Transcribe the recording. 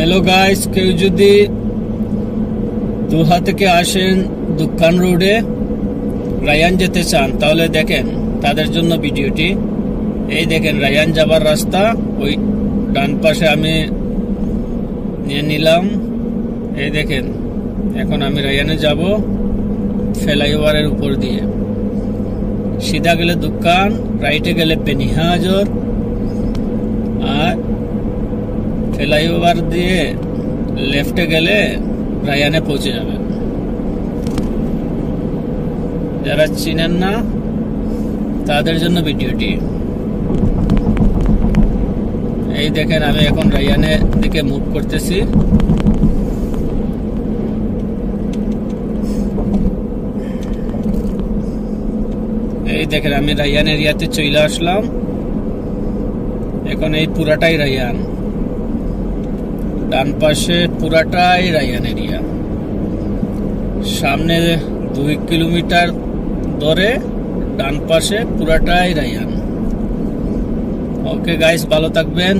Hello guys, কেউ যদি দোহা থেকে আসেন দুকান রোডে রায়ান যেতে চান তাহলে দেখেন তাদের জন্য ভিডিওটি। এই দেখেন রায়ান যাবার রাস্তা, ওই ডান পাশে আমি নিয়ে নিলাম। এই দেখেন এখন আমি রায়ানে যাব ফ্লাইওভারের উপর দিয়ে। সিধা গেলে দোকান, রাইটে গেলে বেনিহাজর, আর ফ্লাইওভার দিয়ে লেফটে গেলে রায়ানে পৌঁছে যাবেন। যারা চিনেন না তাদের জন্য ভিডিওটি। এই দেখেন আমি এখন রায়ানের দিকে মুভ করতেছি। এই দেখেন আমি রায়ান এরিয়াতে চলে আসলাম। এখন এই পুরাটাই রায়ান, ডান পাশে পুরাটাই রায়ান এরিয়া। সামনে 2 কিলোমিটার ধরে ডান পাশে পুরাটাই রায়ান। ওকে গাইস, ভালো থাকবেন।